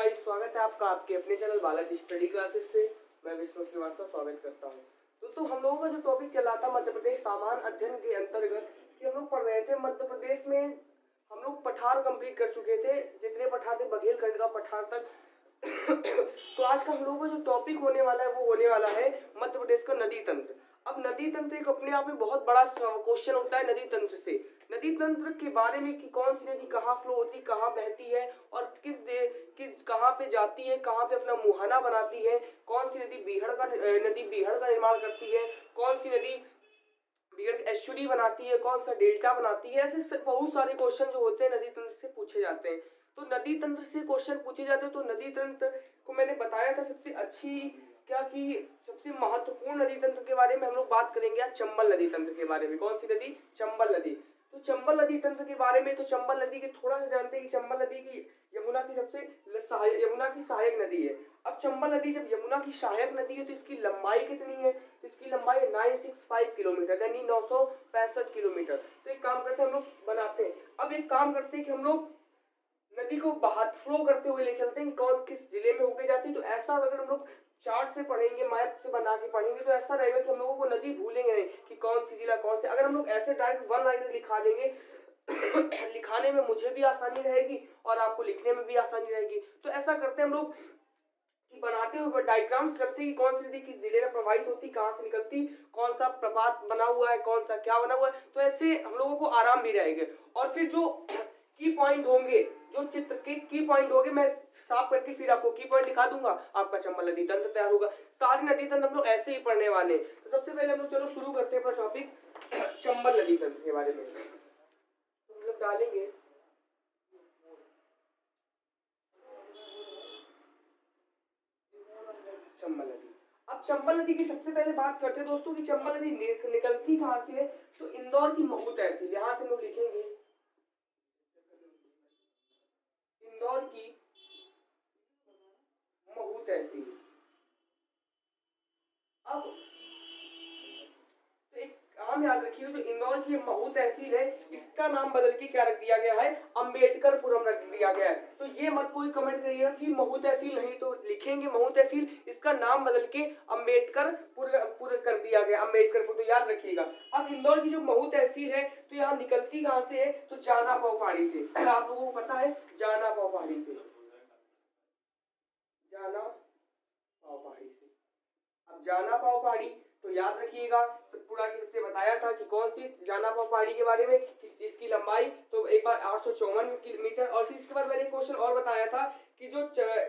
Guys, स्वागत है आपका आपके अपने चैनल बालाजी स्टडी क्लासेस से। मैं विष्णु श्रीवास्तव स्वागत करता हूं। दोस्तों, हम लोगों का जो टॉपिक चला था मध्य प्रदेश सामान्य अध्ययन के अंतर्गत कि हम लोग पढ़ रहे थे मध्य प्रदेश में। हम लोग पठार कंप्लीट कर चुके थे, जितने पठार थे बघेलखंड का पठार तक। तो आज का हम लोगों का जो टॉपिक होने वाला है वो होने वाला है मध्य प्रदेश का नदी तंत्र। अब नदी तंत्र एक अपने आप में बहुत बड़ा क्वेश्चन उठता है नदी तंत्र से। नदी तंत्र के बारे में कि कौन सी नदी कहाँ फ्लो होती, कहाँ बहती है और किस कहाँ पे जाती है, कहाँ पे अपना मुहाना बनाती है, कौन सी नदी बीहड़ का निर्माण करती है, कौन सी नदी बीहड़ एस्चुरी बनाती है, कौन सा डेल्टा बनाती है। ऐसे बहुत सारे क्वेश्चन जो होते हैं नदी तंत्र से पूछे जाते हैं। तो नदी तंत्र से क्वेश्चन पूछे जाते हैं। तो नदी तंत्र को मैंने बताया था सबसे अच्छी क्या कि सबसे महत्वपूर्ण नदी तंत्र के बारे में हम लोग बात करेंगे आज चंबल नदी तंत्र के बारे में। कौन सी नदी? चंबल नदी। तो चंबल नदी तंत्र के बारे में तो चंबल नदी के थोड़ा सा जानते हैं कि चंबल नदी की यमुना की सहायक नदी है। अब चंबल नदी जब यमुना की सहायक नदी है तो इसकी लंबाई कितनी है? तो इसकी लंबाई 965 किलोमीटर यानी 965 किलोमीटर। तो एक काम करते हैं हम लोग बनाते हैं। अब एक काम करते हैं कि हम लोग नदी को फ्लो करते हुए ले चलते हैं कि कौन किस जिले में होके जाती है। तो ऐसा अगर हम लोग चार्ट से पढ़ेंगे, मैप से बना के पढ़ेंगे तो ऐसा रहेगा कि हम लोगों को नदी भूलेंगे नहीं कि कौन सी जिला कौन से। अगर हम लोग ऐसे डायरेक्ट वन लाइनर लिखा देंगे लिखाने में मुझे भी आसानी रहेगी और आपको लिखने में भी आसानी रहेगी। तो ऐसा करते हैं हम लोग कि बनाते हुए डायग्राम चलते कि कौन सी नदी किस जिले में प्रवाहित होती, कहाँ से निकलती, कौन सा प्रपात बना हुआ है, कौन सा क्या बना हुआ है। तो ऐसे हम लोगों को आराम भी रहेगा। और फिर जो की पॉइंट होंगे, जो चित्र के की पॉइंट होंगे, मैं साफ करके फिर आपको की पॉइंट दिखा दूंगा। आपका चंबल नदी तंत्र तैयार होगा। सारी नदी तंत्र हम लोग ऐसे ही पढ़ने वाले हैं। तो सबसे पहले हम लोग चलो शुरू करते हैं अपना टॉपिक चंबल नदी तंत्र के बारे में। तो मतलब डालेंगे चंबल नदी। अब चंबल नदी की सबसे पहले बात करते हैं दोस्तों कि चंबल नदी निकलती कहाँ से है। तो इंदौर की महू तहसील, यहां से हम लोग लिखेंगे इंदौर की महू तहसील। अब तो एक काम याद रखिए, जो इंदौर की महू तहसील है इसका नाम बदल के क्या रख दिया गया है? अंबेडकरपुरम रख दिया गया है। तो ये मत कोई कमेंट करिएगा कि महू तहसील नहीं, तो लिखेंगे महू तहसील, इसका नाम बदल के अंबेडकरपुर कर दिया गया, अंबेडकरपुर। तो याद रखिएगा। अब इंदौर की जो महू तहसील है तो यहाँ निकलती कहाँ से है? तो जाना पाव पहाड़ी से। आप लोगों को पता है जाना पाव पहाड़ी से, जाना पाव पहाड़ी से। अब जाना पाव पहाड़ी तो याद रखिएगा, सतपुड़ा की सबसे बताया था कि कौन सी जाना पाव पहाड़ी के बारे में, इसकी लंबाई तो एक बार 854 किलोमीटर। और फिर इसके बाद मैंने क्वेश्चन और बताया था कि जो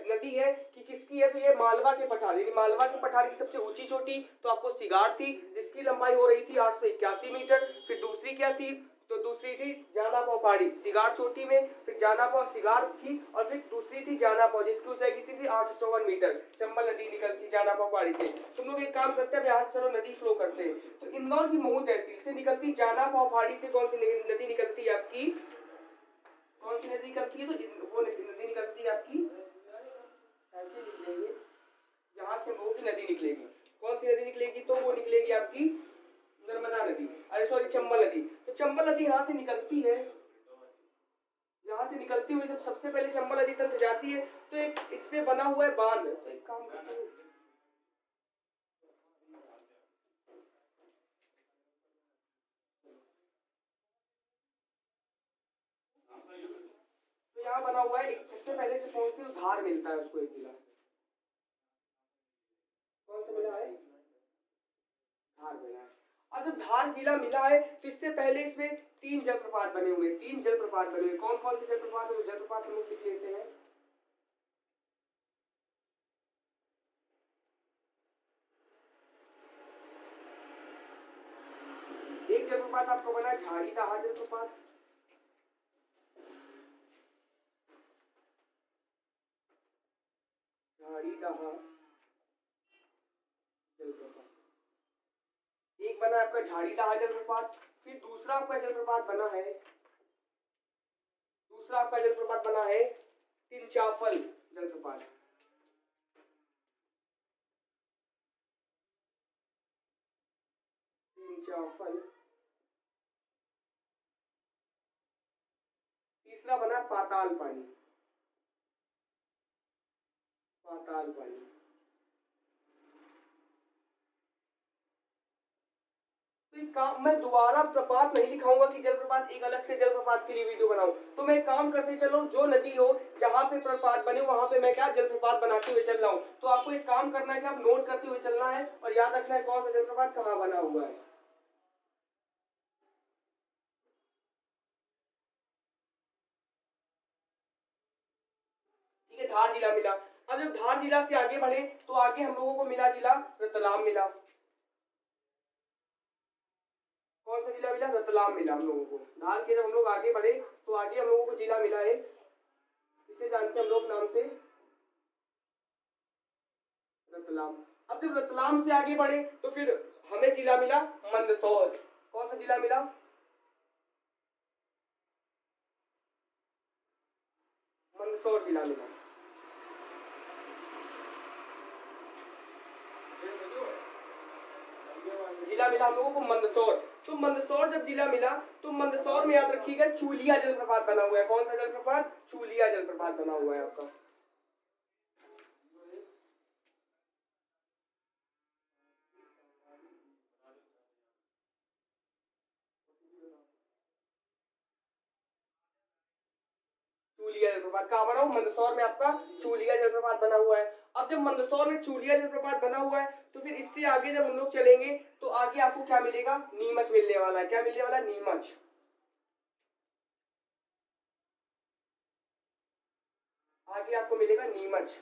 नदी है कि किसकी है, तो ये मालवा के पठार, यानी मालवा के पठार की सबसे ऊंची चोटी तो आपको सिगार थी, जिसकी लंबाई हो रही थी 881 मीटर। फिर दूसरी क्या थी? तो दूसरी थी जाना पाव पहाड़ी सिगार चोटी में, फिर जाना पाव सिगार थी और फिर दूसरी थी जाना पाव, जिसकी ऊंचाई कितनी थी? 854 मीटर। चंबल नदी निकलती जाना पाव पहाड़ी से। तुम लोग एक काम करते हैं, यहाँ से चलो नदी फ्लो करते हैं। तो इंदौर की महू तहसील से निकलती जाना पाव पहाड़ी से कौन सी नदी निकलती है आपकी? कौन सी नदी निकलती है? तो वो नदी निकलती है आपकी, ऐसे लिख लेंगे, यहाँ से महू की नदी निकलेगी। कौन सी नदी निकलेगी? तो वो निकलेगी आपकी नर्मदा नदी, अरे सॉरी चंबल नदी। तो चंबल नदी यहाँ से निकलती है, यहाँ से निकलती हुई जब सबसे पहले चंबल नदी तक जाती है तो एक इस पे बना हुआ है बांध। तो एक काम करते हैं, तो यहाँ बना हुआ है एक, सबसे पहले जब पहुंचती है तो धार मिलता है उसको, एक जिला कौन सा मिला है? धार मिला है। और जब धार जिला मिला है तो इससे पहले इसमें 3 जलप्रपात बने हुए, 3 जलप्रपात बने हुए। कौन कौन से जलप्रपात है? जलप्रपात हम लोग लिख लेते हैं। एक जलप्रपात आपको बना झाड़ी दहा जलप्रपात, झाड़ी दहा जलप्रपात एक बना आपका झाड़ी दहा जलप्रपात। फिर दूसरा आपका जलप्रपात बना है, तिनचाफल जलप्रपात। तिनचाफल। तीसरा बना पाताल पानी। पाताल पानी। तो एक काम, मैं दोबारा प्रपात नहीं लिखाऊंगा कि जलप्रपात, एक अलग से जलप्रपात के लिए वीडियो बनाऊं। तो मैं एक काम करते चलो, जो नदी हो जहां पे प्रपात बने वहां पे मैं क्या जलप्रपात बनाते हुए चल रहा हूं। तो आपको एक काम करना है कि आप नोट करते हुए चलना है और याद रखना है कौन सा जलप्रपात कहाँ बना हुआ है। ठीक है, धार जिला मिला। अब जब धार जिला से आगे बढ़े तो आगे हम लोगों को मिला जिला रतलाम मिला। कौन सा जिला मिला? रतलाम मिला हम लोगों को। धार के जब हम लोग आगे बढ़े तो आगे हम लोगों को जिला मिला है, इसे जानते हैं हम लोग नाम से रतलाम। अब जब रतलाम से आगे बढ़े तो फिर हमें जिला मिला मंदसौर। कौन सा जिला मिला? मंदसौर जिला मिला। जिला मिला हम लोगों को मंदसौर। तो मंदसौर जब जिला मिला तो मंदसौर में याद रखिएगा चूलिया जलप्रपात बना हुआ है। कौन सा जलप्रपात? चूलिया जलप्रपात बना हुआ है आपका। चूलिया जलप्रपात कहाँ बना हुआ? मंदसौर में आपका चूलिया जलप्रपात बना हुआ है। अब जब मंदसौर में चूलिया जलप्रपात बना हुआ है तो फिर इससे आगे जब हम लोग चलेंगे तो आगे आपको क्या मिलेगा? नीमच मिलने वाला है। क्या मिलने वाला? नीमच। आगे आपको मिलेगा नीमच।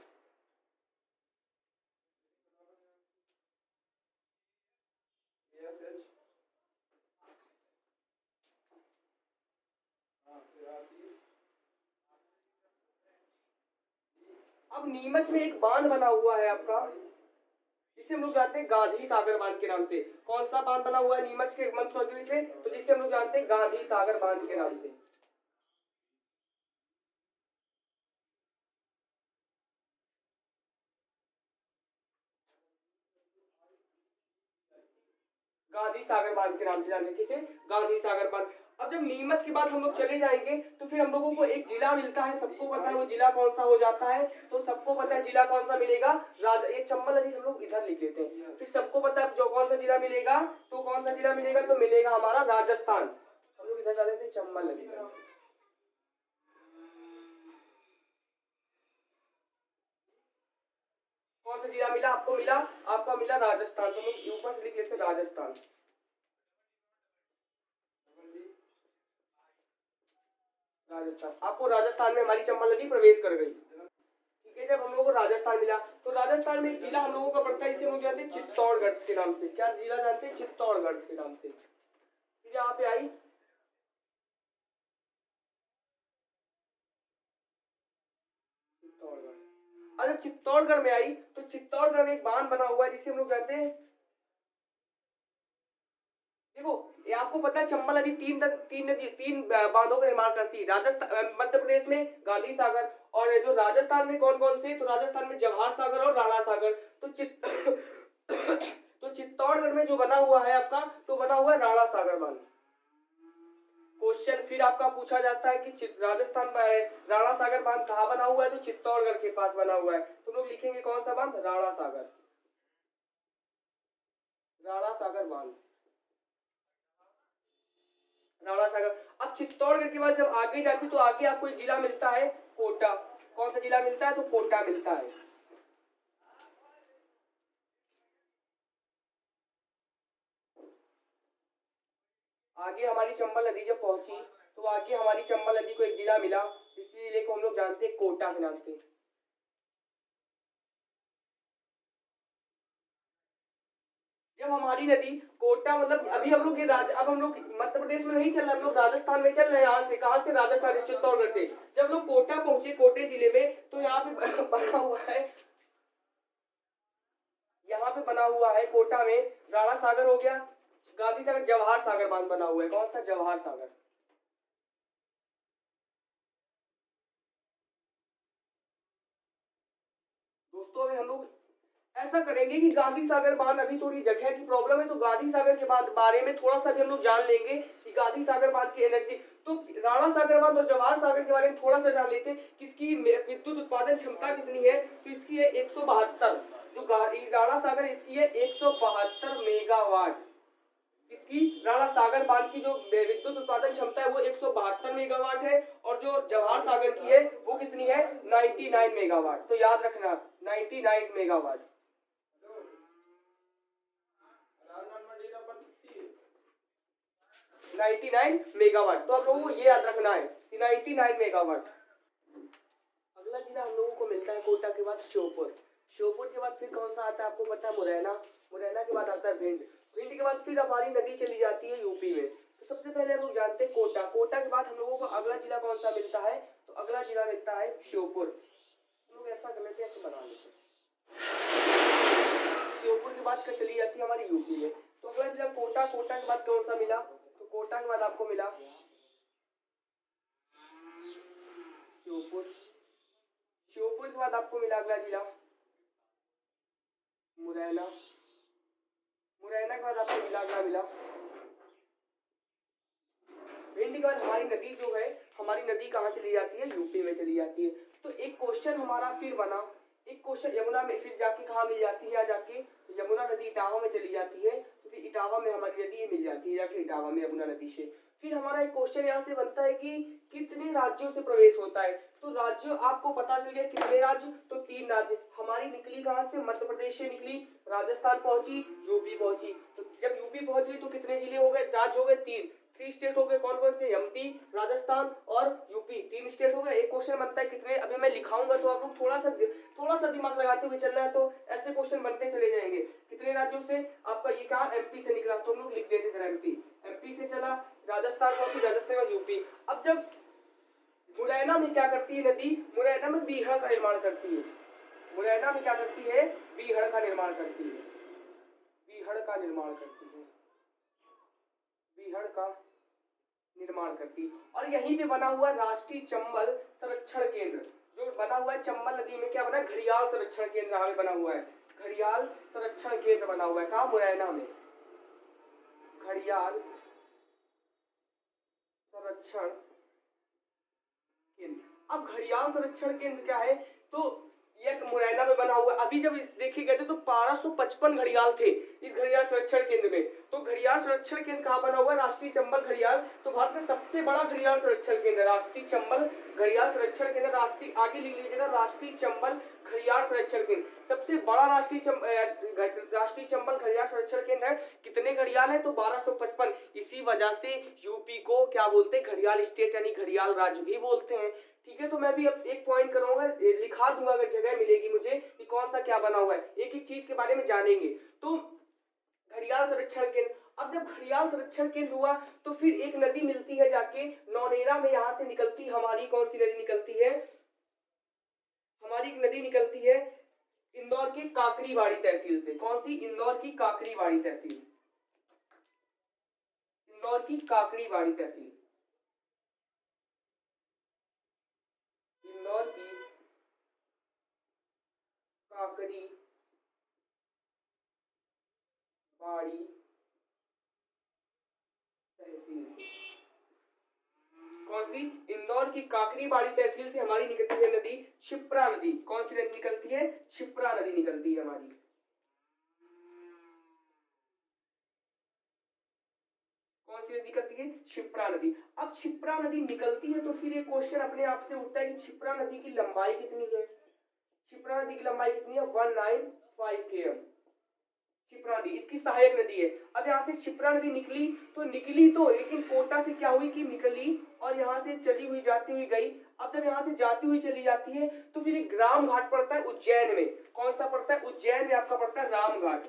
अब नीमच में एक बांध बना हुआ है आपका, जिसे हम लोग जानते हैं गांधी सागर बांध के नाम से। कौन सा बांध बना हुआ है नीमच के मंदसौर के बीच में? तो जिसे हम लोग जानते हैं गांधी सागर बांध के नाम से। गांधी सागर बांध के नाम से जानते हैं किसे? गांधी सागर बांध। अब जब नीमच के बाद हम लोग चले जाएंगे तो फिर हम लोगों को एक जिला मिलता है, सबको पता है वो जिला कौन सा हो जाता है। तो सबको पता है जिला कौन सा मिलेगा? ये चंबल नदी हम लोग इधर लिख लेते हैं। फिर सबको पता है जो कौन सा जिला मिलेगा, तो कौन सा जिला मिलेगा? तो मिलेगा हमारा राजस्थान। हम लोग इधर डाले थे चंबल नदी। कौन सा जिला मिला आपको? मिला आपका मिला राजस्थान। तो हम ऊपर से लिख लेते हैं राजस्थान। राजस्थान, आपको राजस्थान में हमारी चंबल नदी प्रवेश कर गई। ठीक है, जब हम लोगों को राजस्थान मिला तो राजस्थान में एक जिला हम लोगों का पड़ता है, इसे हम लोग जानते हैं चित्तौड़गढ़ के नाम से। क्या जिला जानते हैं? चित्तौड़गढ़ के नाम से। फिर यहाँ पे आई चित्तौड़गढ़। अगर चित्तौड़गढ़ में आई तो चित्तौड़गढ़ में एक बांध बना हुआ है जिसे हम लोग जानते हैं, देखो ये आपको पता है चंबल नदी तीन बांधों का निर्माण करती है। राजस्थान, मध्य प्रदेश में गांधी सागर, और जो राजस्थान में कौन कौन से? तो राजस्थान में जवाहर सागर और राणा सागर। तो तो चित्तौड़गढ़ में जो बना हुआ है आपका, तो बना हुआ है राणा सागर बांध। क्वेश्चन फिर आपका पूछा जाता है कि राजस्थान में राणा सागर बांध कहाँ बना हुआ है? तो चित्तौड़गढ़ के पास बना हुआ है। तो लोग लिखेंगे कौन सा बांध? राणा सागर। राणा सागर बांध, राणा सागर। अब चित्तौड़गढ़ के बाद जब आगे जाती तो आगे आपको एक जिला मिलता है कोटा। कौन सा जिला मिलता है? तो कोटा मिलता है। आगे हमारी चंबल नदी जब पहुंची तो आगे हमारी चंबल नदी को एक जिला मिला, जिस जिले को हम लोग जानते हैं कोटा के नाम से। जब हमारी नदी कोटा, मतलब अभी हम लोग अब हम लोग मध्य प्रदेश में नहीं चल रहे, हम लोग राजस्थान में चल रहे हैं। यहाँ से कहाँ से? राजस्थान से, चित्तौड़गढ़ से। जब लोग कोटा पहुंचे, कोटे जिले में, तो यहाँ पे बना हुआ है, यहाँ पे बना हुआ है कोटा में राणा सागर हो गया, गांधी सागर, जवाहर सागर बांध बना हुआ है। कौन सा? जवाहर सागर। दोस्तों अगर हम लोग ऐसा करेंगे कि गांधी सागर बांध, अभी थोड़ी जगह की प्रॉब्लम है तो गांधी सागर के बांध बारे में थोड़ा सा भी हम लोग जान लेंगे कि गांधी सागर बांध की एनर्जी, तो राणा सागर बांध और जवाहर सागर के बारे में थोड़ा सा जान लेते हैं किसकी विद्युत उत्पादन क्षमता कितनी है। तो इसकी है 172, जो राणा सागर इसकी है 172 मेगावाट। इसकी राणा सागर बांध की जो विद्युत उत्पादन क्षमता है वो 172 मेगावाट है, और जो जवाहर सागर की है वो कितनी है 99 मेगावाट। तो याद रखना 99 मेगावाट। 99 मेगावाट, तो आप लोगों को ये याद रखना है कि 99 मेगावाट। अगला जिला हम लोगों को मिलता है कोटा के बाद श्योपुर। श्योपुर के बाद फिर कौन सा आता है आपको पता है, मुरैना। मुरैना के बाद आता है भिंड। भिंड के बाद फिर हमारी नदी चली जाती है यूपी में। तो सबसे पहले हम लोग जानते हैं कोटा। कोटा के बाद हम लोगों को अगला जिला कौन सा मिलता है, तो अगला जिला मिलता है श्योपुर। हम लोग ऐसा कर लेते हैं, ऐसे बना लेते हैं। श्योपुर के बाद चली जाती है हमारी यूपी में। तो अगला जिला कोटा। कोटा के बाद कौन सा मिला, तो कोटा के बाद आपको मिला श्योपुर। श्योपुर के बाद आपको मिला अगला जिला मुरैना। मुरैना के बाद आपको मिला अगला मिला भिंड। के बाद हमारी नदी जो है, हमारी नदी कहाँ चली जाती है, यूपी में चली जाती है। तो एक क्वेश्चन हमारा फिर बना, एक क्वेश्चन यमुना में फिर जाके कहाँ मिल जाती है, जाके तो यमुना नदी इटावा में चली जाती है। तो फिर इटावा में हमारी नदी मिल जाती है जाके इटावा में यमुना नदी से। फिर हमारा एक क्वेश्चन यहाँ से बनता है कि कितने राज्यों से प्रवेश होता है। तो राज्य आपको पता चल गया कितने राज्य, तो 3 राज्य। हमारी निकली कहाँ से, मध्य प्रदेश से निकली, राजस्थान पहुंची, यूपी पहुंची। तो जब यूपी पहुंच गई तो कितने जिले हो गए, राज्य हो गए 3 स्टेट हो गए। कौन कौन से, एमपी, राजस्थान और यूपी, 3 स्टेट हो गए। एक क्वेश्चन बनता है कितने, अभी मैं लिखाऊंगा तो आप लोग थोड़ा सा दिमाग लगाते हुए चलना है, तो ऐसे क्वेश्चन बनते चले जाएंगे। कितने राज्यों से, आपका ये कहा एमपी से निकला, तो हम लोग लिख देते थे एमपी से चला, राजस्थान पहुंची, राजस्थान यूपी। अब जब मुरैना में क्या करती है नदी, मुरैना में बीहड़ का निर्माण करती है। मुरैना में क्या करती है, बीहड़ का निर्माण करती है। बीहड़ का निर्माण करती है, बीहड़ का निर्माण करती। और यहीं पे बना हुआ राष्ट्रीय चंबल संरक्षण केंद्र, जो बना हुआ है चंबल नदी में, क्या बना है, घड़ियाल संरक्षण केंद्र यहाँ पे बना हुआ है। घड़ियाल संरक्षण केंद्र बना हुआ है कहाँ, मुरैना में। घड़ियाल संरक्षण केंद्र। अब घड़ियाल संरक्षण केंद्र क्या है, तो एक मुरैना में बना हुआ। अभी जब देखे गए थे तो 1255 घड़ियाल थे इस घड़ियाल संरक्षण केंद्र में। तो घड़ियाल संरक्षण केंद्र कहाँ बना हुआ है, राष्ट्रीय चंबल घड़ियाल। तो भारत में सबसे बड़ा घड़ियाल संरक्षण केंद्र राष्ट्रीय चंबल घड़ियाल संरक्षण केंद्र। राष्ट्रीय, आगे लिख लीजिएगा, राष्ट्रीय चंबल घड़ियाल संरक्षण केंद्र सबसे बड़ा राष्ट्रीय चंबल घड़ियाल संरक्षण केंद्र है। कितने घड़ियाल है, तो 1255। इसी वजह से यूपी को क्या बोलते हैं, घड़ियाल स्टेट यानी घड़ियाल राज्य भी बोलते हैं। ठीक है, तो मैं भी अब एक पॉइंट करूंगा, लिखा दूंगा अगर जगह मिलेगी मुझे कि कौन सा क्या बना हुआ है, एक एक चीज के बारे में जानेंगे। तो घड़ियाल संरक्षण केंद्र। अब जब घड़ियाल संरक्षण केंद्र हुआ तो फिर एक नदी मिलती है जाके नौनेरा में, यहां से निकलती हमारी कौन सी नदी निकलती है, हमारी एक नदी निकलती है इंदौर की काकरीबाड़ी तहसील से। कौन सी, इंदौर की काकरीबाड़ी तहसील, इंदौर की काकरीबाड़ी तहसील, इंदौर की काकरी बाड़ी तहसील से। कौन सी, इंदौर की काकरीबाड़ी तहसील से हमारी निकलती है नदी क्षिप्रा नदी। कौन सी नदी निकलती है, क्षिप्रा नदी निकलती है हमारी। कौन सी नदी निकलती है, क्षिप्रा नदी। अब क्षिप्रा नदी निकलती है तो फिर एक क्वेश्चन अपने आप से उठता है कि क्षिप्रा नदी की लंबाई कितनी है। क्षिप्रा नदी की लंबाई कितनी है, 195 km। क्षिप्रा नदी इसकी सहायक नदी है। अब यहाँ से क्षिप्रा नदी निकली तो लेकिन कोटा से क्या हुई कि निकली और यहाँ से चली हुई जाती हुई गई। अब जब यहाँ से जाती हुई चली जाती है तो फिर एक राम घाट पड़ता है उज्जैन में। कौन सा पड़ता है, उज्जैन में आपका पड़ता है राम घाट।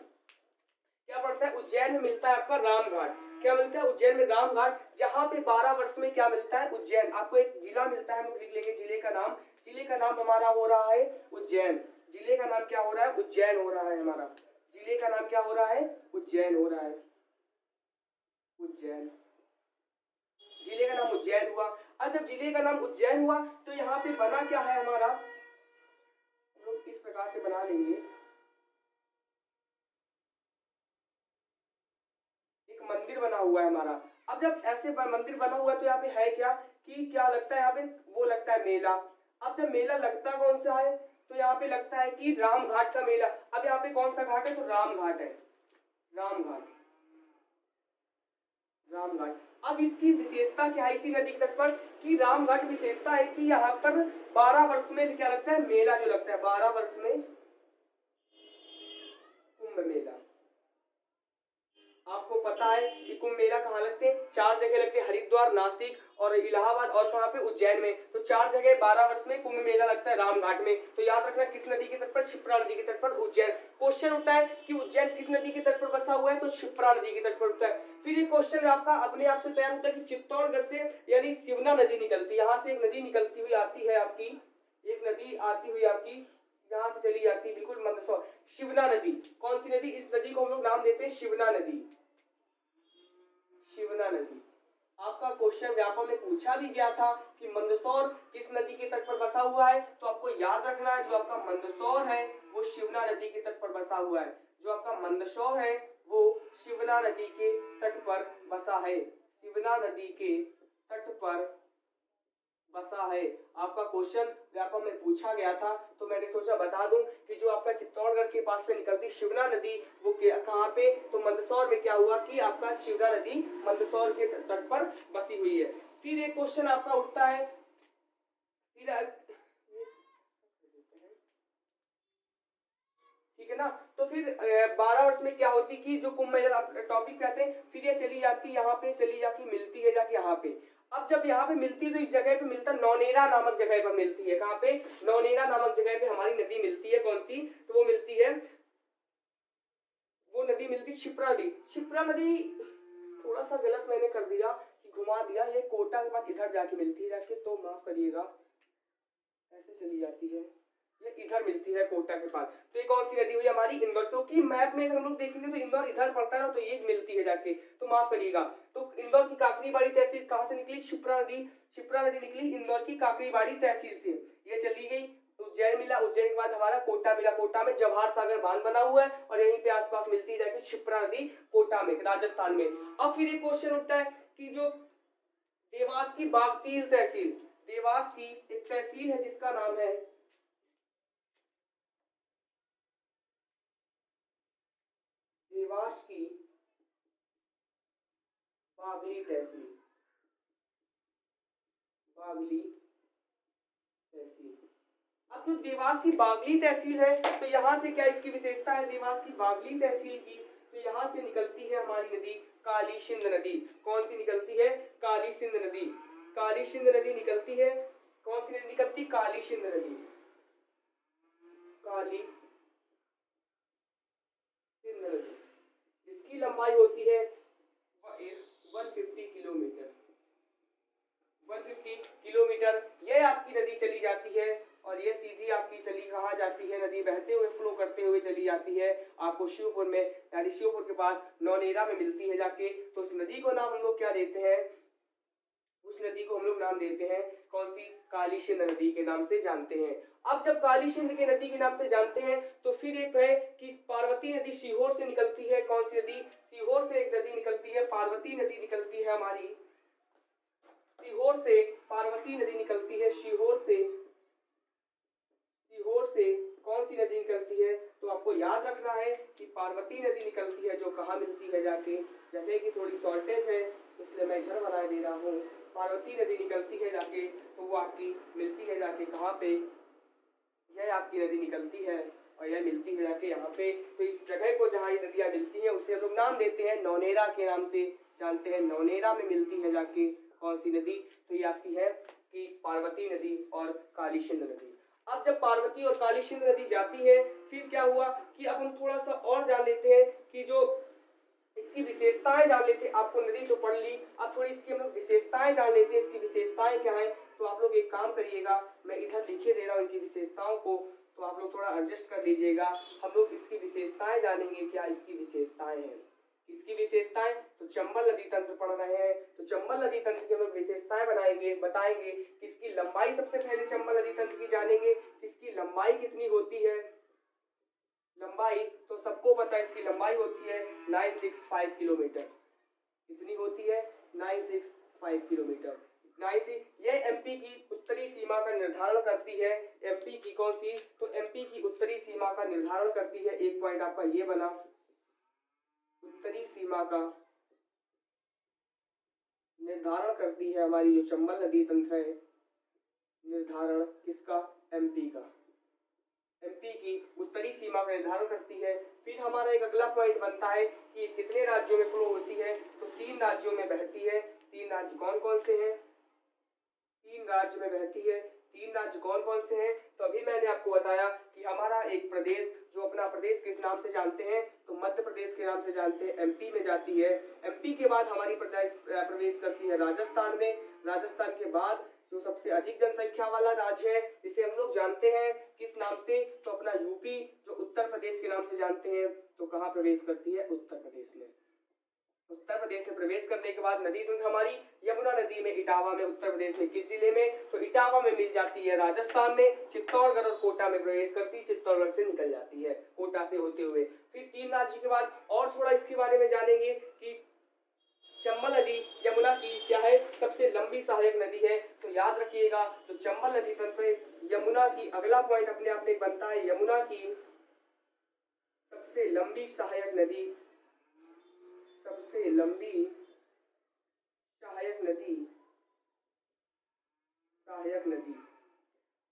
क्या पड़ता है, उज्जैन में मिलता है आपका राम घाट। क्या मिलता है, उज्जैन में राम घाट, जहां पे 12 वर्ष में क्या मिलता है, उज्जैन। आपको एक जिला मिलता है, हम लिख लेंगे जिले का नाम। जिले का नाम हमारा हो रहा है उज्जैन। जिले का नाम क्या हो रहा है, उज्जैन हो रहा है हमारा। जिले का नाम क्या हो रहा है, उज्जैन हो रहा है। उज्जैन, जिले का नाम उज्जैन हुआ। अब जब जिले का नाम उज्जैन हुआ तो यहाँ पे बना क्या है हमारा, हम लोग इस प्रकार से बना लेंगे। बना हुआ है हमारा। अब जब ऐसे मंदिर बना हुआ है तो यहाँ पे है क्या कि क्या लगता है यहाँ पे, वो लगता है मेला। अब जब मेला लगता कौन सा है, तो यहाँ पे लगता है कि राम घाट का मेला। अब यहाँ पे कौन सा घाट है, तो राम घाट है, राम घाट, राम घाट। अब इसकी विशेषता क्या है इसी नदी के तट पर, कि राम घाट विशेषता है कि यहाँ पर 12 वर्ष में क्या लगता है, मेला जो लगता है, 12 वर्ष में कुंभ मेला। आपको पता है कि कुंभ मेला कहाँ लगते हैं, 4 जगह लगते हैं, हरिद्वार, नासिक और इलाहाबाद और कहाँ पे, उज्जैन में। तो 4 जगह 12 वर्ष में कुंभ मेला लगता है राम घाट में। तो याद रखना किस नदी के तट पर, क्षिप्रा नदी के तट पर, उज्जैन। क्वेश्चन उठता है कि उज्जैन किस नदी के तट पर बसा हुआ है, तो क्षिप्रा नदी के तट पर उठता है। फिर ये क्वेश्चन आपका अपने आप से तैयार होता है कि चित्तौड़गढ़ से यानी शिवना नदी निकलती है, यहाँ से एक नदी निकलती हुई आती है आपकी, एक नदी आती हुई आपकी यहाँ से चली जाती है बिल्कुल मंदसौर, शिवना नदी। कौन सी नदी, इस नदी को हम लोग नाम देते हैं शिवना नदी, शिवना नदी। आपका क्वेश्चन व्यापक में पूछा भी गया था कि मंदसौर किस नदी के तट पर बसा हुआ है, तो आपको याद रखना है जो आपका मंदसौर है वो शिवना नदी के तट पर बसा हुआ है, जो आपका मंदसौर है वो शिवना नदी के तट पर बसा है, शिवना नदी के तट पर बसा है। आपका क्वेश्चन व्यापक में पूछा गया था तो मैंने सोचा बता दूं कि जो आपका चित्तौड़गढ़ के पास से निकलती शिवना नदी वो कहाँ पे, तो मंदसौर में क्या हुआ कि आपका शिवना नदी मंदसौर के तट पर बसी हुई है। फिर एक क्वेश्चन आपका उठता है, ठीक है ना। तो फिर 12 वर्ष में क्या होती कि जो कुंभ मेला टॉपिक पे आते हैं, फिर ये चली जाती यहाँ पे, चली जाके मिलती है जाके यहाँ पे। अब जब यहाँ पे मिलती है तो इस जगह पे मिलता, नौनेरा नामक जगह पर मिलती है। कहाँ पे, नौनेरा नामक जगह पे हमारी नदी मिलती है। कौन सी, तो वो मिलती है, वो नदी मिलती क्षिप्रा नदी। क्षिप्रा नदी थोड़ा सा गलत मैंने कर दिया कि घुमा दिया, ये कोटा के पास इधर जाके मिलती है जाके, तो माफ करिएगा, ऐसे चली जाती है, ये इधर मिलती है कोटा के पास। तो ये कौन सी नदी हुई हमारी, इंदौर। क्योंकि मैप में अगर हम लोग देखेंगे तो इंदौर इधर पड़ता है ना, तो ये मिलती है जाके, तो माफ करिएगा। तो इंदौर की काकरीबाड़ी तहसील कहाँ से निकली, क्षिप्रा नदी, क्षिप्रा नदी निकली इंदौर की काकरीबाड़ी तहसील से, ये चली गई उज्जैन मिला, उज्जैन के बाद हमारा कोटा मिला, कोटा में जवाहर सागर बांध बना हुआ है और यहीं पे आसपास मिलती है जाके क्षिप्रा नदी कोटा में, राजस्थान में। अब फिर एक क्वेश्चन उठता है कि जो देवास की बागतील तहसील, देवास की एक तहसील है जिसका नाम है देवास की बागली तहसील, बागली तहसील। अब जो देवास की बागली तहसील है तो यहाँ से क्या इसकी विशेषता है देवास की बागली तहसील की, तो यहाँ से निकलती है हमारी नदी काली सिंध नदी। कौन सी निकलती है, काली सिंध नदी, काली सिंध नदी निकलती है। कौन सी नदी निकलती, काली सिंध नदी, काली सिंध नदी, जिसकी लंबाई होती है 150 किलोमीटर, 150 किलोमीटर। यह आपकी नदी चली जाती है और ये सीधी आपकी चली कहाँ जाती है, नदी बहते हुए फ्लो करते हुए चली जाती है आपको शिवपुर में, यानी शिवपुर के पास नौनेरा में मिलती है जाके। तो उस नदी को नाम हम लोग क्या देते हैं, उस नदी को हम लोग नाम देते हैं कौन सी, काली सिंध नदी के नाम से जानते हैं। अब जब काली सिंध के नदी के नाम से जानते हैं तो फिर एक है कि पार्वती नदी सीहोर से निकलती है। कौन सी नदी, सीहोर से एक नदी निकलती है, पार्वती नदी निकलती है हमारी, सीहोर से पार्वती नदी निकलती है, सीहोर से, सीहोर से कौन सी नदी निकलती है, तो आपको याद रखना है कि पार्वती नदी निकलती है, जो कहाँ मिलती है जाके, जगह की थोड़ी शॉर्टेज है इसलिए मैं इधर बना दे रहा हूँ। पार्वती नदी निकलती है जाके, तो वो आपकी मिलती है जाके कहाँ पे, यह आपकी नदी निकलती है और यह मिलती है जाके यहाँ पे। तो इस जगह को जहाँ ये नदियाँ मिलती हैं उसे हम लोग नाम देते हैं नौनेरा के नाम से जानते हैं, नौनेरा में मिलती है जाके कौन सी नदी, तो ये आपकी है कि पार्वती नदी और काली सिंध नदी। अब जब पार्वती और काली सिंध नदी जाती है फिर क्या हुआ कि अब हम थोड़ा सा और जान लेते हैं कि जो इसकी विशेषताएं जान लेते हैं। आपको नदी तो पढ़ ली, अब थोड़ी इसकी हम लोग विशेषताएं जान लेते हैं, इसकी विशेषताएं क्या है। तो आप लोग एक काम करिएगा, मैं इधर लिखे दे रहा हूँ इनकी विशेषताओं को, तो आप लोग थोड़ा एडजस्ट कर लीजिएगा। हम लोग इसकी विशेषताएं जानेंगे, क्या इसकी विशेषताएं हैं, इसकी विशेषताएं। तो चंबल नदी तंत्र पढ़ रहे हैं तो चंबल नदी तंत्र की हम लोग विशेषताएं बताएंगे कि इसकी लंबाई, सबसे पहले चंबल नदी तंत्र की जानेंगे कि इसकी लंबाई कितनी होती है। लंबाई तो सबको पता है, इसकी लंबाई होती है 965 किलोमीटर, कितनी होती है 965 किलोमीटर। 96 यह एमपी की उत्तरी सीमा का निर्धारण करती है। एमपी की कौन सी, तो एमपी की उत्तरी सीमा का निर्धारण करती है। एक पॉइंट आपका ये बना, उत्तरी सीमा का निर्धारण करती है हमारी जो चंबल नदी तंत्र है, निर्धारण किसका, एमपी का, एमपी की उत्तरी सीमा का निर्धारण करती है। फिर हमारा एक अगला पॉइंट बनता है कि कितने राज्यों में फ्लो होती है, तो 3 राज्यों में बहती है। 3 राज्य कौन कौन से हैं, 3 राज्य में बहती है। 3 राज्य कौन कौन से हैं, तो अभी मैंने आपको बताया कि हमारा एक प्रदेश जो अपना प्रदेश किस नाम से जानते हैं, तो मध्य प्रदेश के नाम से जानते हैं, एमपी में जाती है। एमपी के बाद हमारी प्रवेश करती है राजस्थान में। राजस्थान के बाद जो सबसे अधिक जनसंख्या वाला राज्य है जिसे हम लोग जानते हैं किस नाम से, तो अपना यूपी जो उत्तर प्रदेश के नाम से जानते हैं, तो कहाँ प्रवेश करती है, उत्तर प्रदेश में। उत्तर प्रदेश में प्रवेश करने के बाद नदी तंत्र हमारी यमुना नदी में इटावा में, उत्तर प्रदेश में किस जिले में, तो इटावा में मिल जाती है राजस्थान में। चित्तौड़गढ़ और कोटा में प्रवेश करती है, चित्तौड़गढ़ से निकल जाती है कोटा से होते हुए। फिर 3 राज्य के बाद और थोड़ा इसके बारे में जानेंगे कि चंबल नदी यमुना की क्या है, सबसे लंबी सहायक नदी है। तो याद रखिएगा, तो चंबल नदी तंत्र यमुना की, अगला पॉइंट अपने आप में बनता है, यमुना की सबसे लंबी सहायक नदी, सबसे लंबी सहायक नदी, सहायक नदी।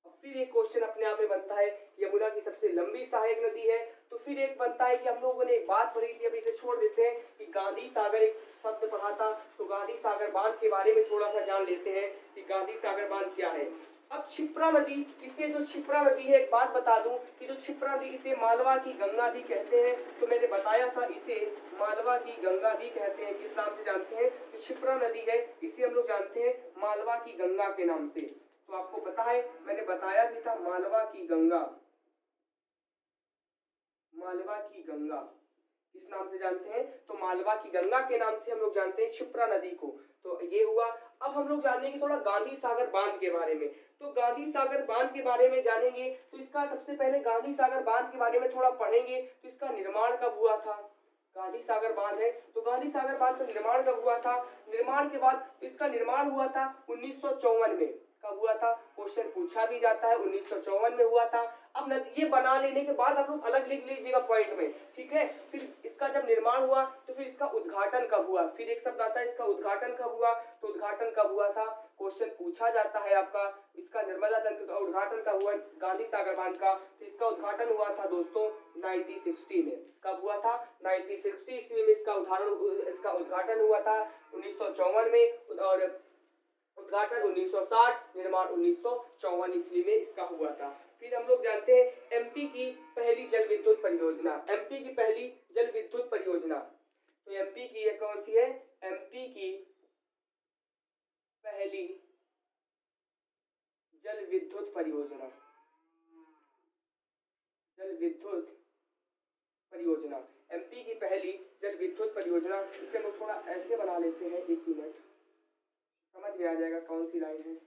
अब फिर एक क्वेश्चन अपने आप में बनता है, यमुना की सबसे लंबी सहायक नदी है, तो फिर एक बनता है कि हम लोगों ने एक बात पढ़ी थी, अभी इसे छोड़ देते हैं, कि गांधी सागर एक शब्द पढ़ा था, तो गांधी सागर बांध के बारे में थोड़ा सा जान लेते हैं कि गांधी सागर बांध क्या है। अब क्षिप्रा नदी, इसे जो क्षिप्रा नदी है, एक बात बता दूं कि जो क्षिप्रा नदी, इसे मालवा की गंगा भी कहते हैं। तो मैंने बताया था इसे मालवा की गंगा भी कहते हैं, किस नाम से जानते हैं, तो क्षिप्रा नदी है, इसे हम लोग जानते हैं मालवा की गंगा के नाम से। तो आपको पता है, मैंने बताया भी था, मालवा की गंगा, मालवा की गंगा किस नाम से जानते हैं, तो मालवा की गंगा के नाम से हम लोग जानते हैं क्षिप्रा नदी को। तो ये हुआ। अब हम लोग जानेंगे थोड़ा गांधी सागर बांध के बारे में। तो गांधी सागर बांध के बारे में जानेंगे, तो इसका सबसे पहले गांधी सागर बांध के बारे में थोड़ा पढ़ेंगे, तो इसका निर्माण कब हुआ था। गांधी सागर बांध है, तो गांधी सागर बांध का निर्माण कब हुआ था, निर्माण के बाद इसका निर्माण हुआ था 1954 में। कब हुआ था, क्वेश्चन पूछा भी जाता है, 1954 में हुआ था। अब ये बना लेने के बाद आप लोग अलग लिख लीजिएगा पॉइंट में, ठीक है। फिर इसका जब निर्माण हुआ तो फिर इसका उद्घाटन कब हुआ, फिर एक शब्द आता है इसका उद्घाटन कब हुआ, तो उद्घाटन कब हुआ था, क्वेश्चन पूछा जाता है आपका। इसका नर्मदा तंत्र का उद्घाटन कब हुआ, गांधी सागर बांध का, तो इसका उद्घाटन हुआ था दोस्तों 1960 में। कब हुआ था, 1960 ईस्वी में इसका उद्घाटन हुआ था। 1954 में और उद्घाटन 1960, निर्माण 1954 ईस्वी में इसका हुआ था। फिर हम लोग जानते हैं एमपी की पहली जल विद्युत परियोजना, एमपी की पहली जल विद्युत परियोजना, तो एमपी की ये कौन सी है, एमपी की पहली जल विद्युत परियोजना, जल विद्युत परियोजना, एमपी की पहली जल विद्युत परियोजना। इसे हम लोग थोड़ा ऐसे बना लेते हैं, 1 मिनट, समझ में आ जाएगा कौन सी लाइन है।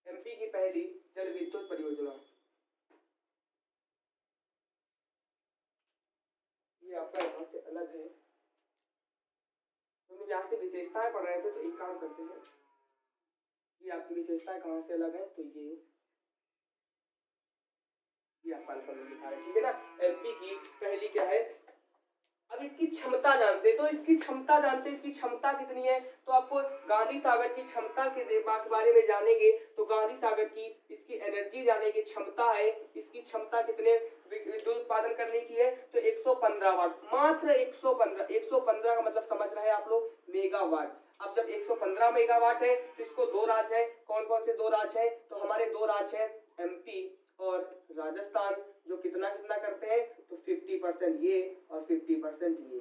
एमपी की पहली जल विद्युत परियोजना, ये आपका यहाँ से अलग है, तो हम यहाँ से विशेषताएं पढ़ रहे थे, तो एक काम करते हैं, ये आपकी विशेषताएं कहाँ से अलग है, तो ये आपका अल्फा में दिखा रहे, ठीक है ना। एमपी की पहली क्या है, अब इसकी क्षमता जानते, तो इसकी क्षमता जानते, इसकी क्षमता कितनी है, तो आपको गांधी सागर की क्षमता के बारे में जानेंगे, तो गांधी सागर की इसकी एनर्जी जानेंगे, क्षमता है, इसकी क्षमता कितने विद्युत उत्पादन करने की है, तो 115 वाट, मात्र 115 का मतलब समझ रहे हैं आप लोग, मेगावाट। अब जब 115 मेगावाट है, तो इसको 2 राज्य है, कौन कौन से 2 राज्य है, तो हमारे 2 राज्य है एमपी और राजस्थान, जो कितना कितना करते हैं, तो 50% ये और 50% ये।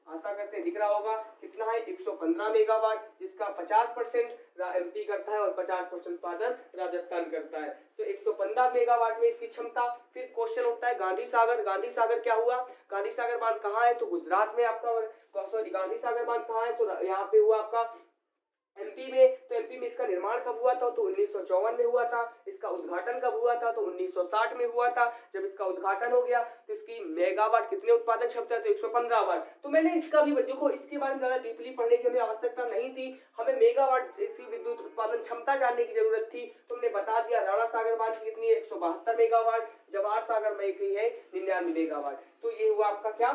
आशा करते हैं दिख रहा होगा कितना है, 115 मेगावाट, जिसका 50% एमपी करता है और 50% उत्पादन राजस्थान करता है, तो 115 मेगावाट में इसकी क्षमता। फिर क्वेश्चन उठता है गांधी सागर, गांधी सागर क्या हुआ, गांधी सागर बांध कहाँ है, तो गुजरात में आपका, सॉरी गांधी सागर बांध कहाँ है, तो यहाँ पे हुआ आपका एमपी में, तो एमपी में इसका निर्माण कब हुआ था? तो 1954 में हुआ था। इसका उद्घाटन कब हुआ था? तो 1960 में हुआ था। जब इसका उद्घाटन हो गया तो इसकी मेगावाट कितने उत्पादन क्षमता है? तो 115 वाट। तो मैंने इसका भी बच्चों को इसके बारे में ज्यादा डीपली पढ़ने की हमें आवश्यकता नहीं थी, हमें मेगावाट इसी विद्युत उत्पादन क्षमता जानने की जरूरत थी। तो हमने बता दिया राणा सागर बांध की कितनी है? 172 मेगावाट। जवाहर सागर में की है 99 मेगावाट। तो ये हुआ आपका क्या?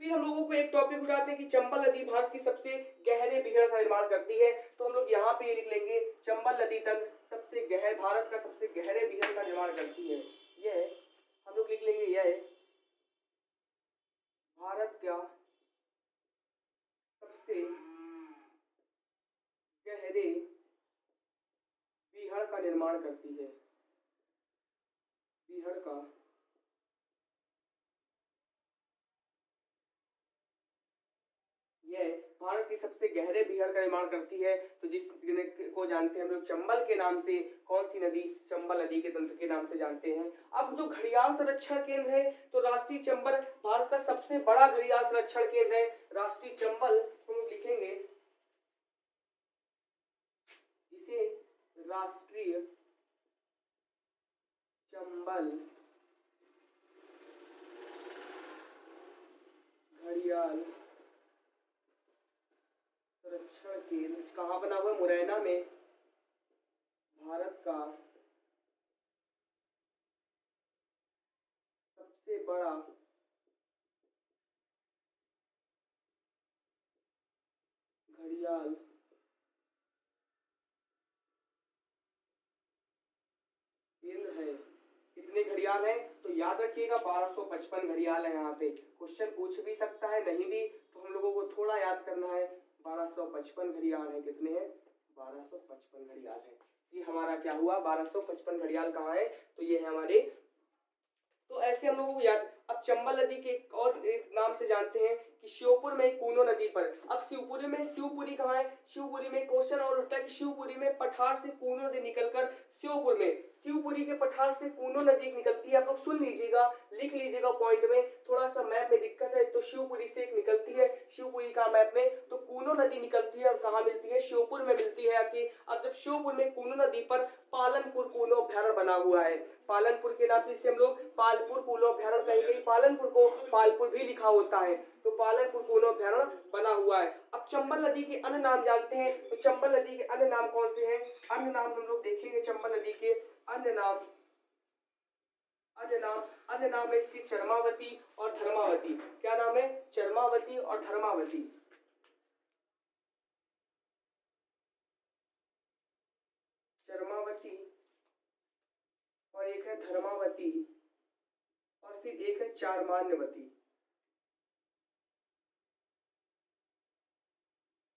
फिर हम लोगों को एक टॉपिक उठाते हैं कि चंबल नदी भारत की सबसे गहरे बीहड़ का निर्माण करती है। तो हम लोग यहाँ पे ये लिख लेंगे चंबल नदी तंत्र सबसे गहरे, भारत का सबसे गहरे बीहड़ का निर्माण करती है। यह हम लोग लिख लेंगे, यह भारत का सबसे गहरे बीहड़ का निर्माण करती है। बीहड़ का यह भारत की सबसे गहरे बीहड़ का निर्माण करती है। तो जिस को जानते हैं हम लोग चंबल के नाम से, कौन सी नदी? चंबल नदी के तंत्र के नाम से जानते हैं। अब जो घड़ियाल संरक्षण केंद्र है, तो राष्ट्रीय चंबल भारत का सबसे बड़ा घड़ियाल संरक्षण केंद्र है। राष्ट्रीय चंबल हम लोग लिखेंगे इसे राष्ट्रीय चंबल घड़ियाल संरक्षण केंद्र कहाँ बना हुआ है? मुरैना में। भारत का सबसे बड़ा घड़ियाल केंद्र है। कितने घड़ियाल हैं? तो याद रखिएगा 1255 घड़ियाल है। यहाँ पे क्वेश्चन पूछ भी सकता है, नहीं भी, तो हम लोगों को थोड़ा याद करना है। 1255 घड़ियाल है। कितने हैं? 1255 घड़ियाल है। ये हमारा क्या हुआ? 1255 घड़ियाल कहाँ है? तो ये है हमारे। तो ऐसे हम लोगों को याद। अब चंबल नदी के और एक नाम से जानते हैं कि श्योपुर में कूनो नदी पर। अब शिवपुरी में, शिवपुरी कहाँ है? शिवपुरी में क्वेश्चन और उठता है कि शिवपुरी में पठार से कूनो नदी निकलकर शिवपुर में, शिवपुरी के पठार से कूनो नदी निकलती है। आप लोग सुन लीजिएगा, लिख लीजिएगा पॉइंट में। थोड़ा सा मैप में दिक्कत है। तो शिवपुरी से एक निकलती है, शिवपुरी का मैप में, तो कूनो नदी निकलती है और कहाँ मिलती है? श्योपुर में मिलती है आके। अब जब श्योपुर में कूनो नदी पर पालनपुर कूनो अभ्यारण्य बना हुआ है, पालनपुर के नाम से इसे हम लोग पालपुर कूनो अभ्यारण्य कहीं कहीं पालनपुर को पालपुर भी लिखा होता है। तो पालनपुर कूनो अभ्यारण्य बना हुआ है। अब चंबल नदी के अन्य नाम जानते हैं। तो चंबल नदी के अन्य नाम कौन से हैं? अन्य नाम हम लोग देखेंगे चंबल नदी के अन्य नाम। अन्य नाम है इसकी चरमावती और धर्मावती। क्या नाम है? चरमावती और धर्मावती। चरमावती और एक है धर्मावती और फिर एक है चारमान्यवती।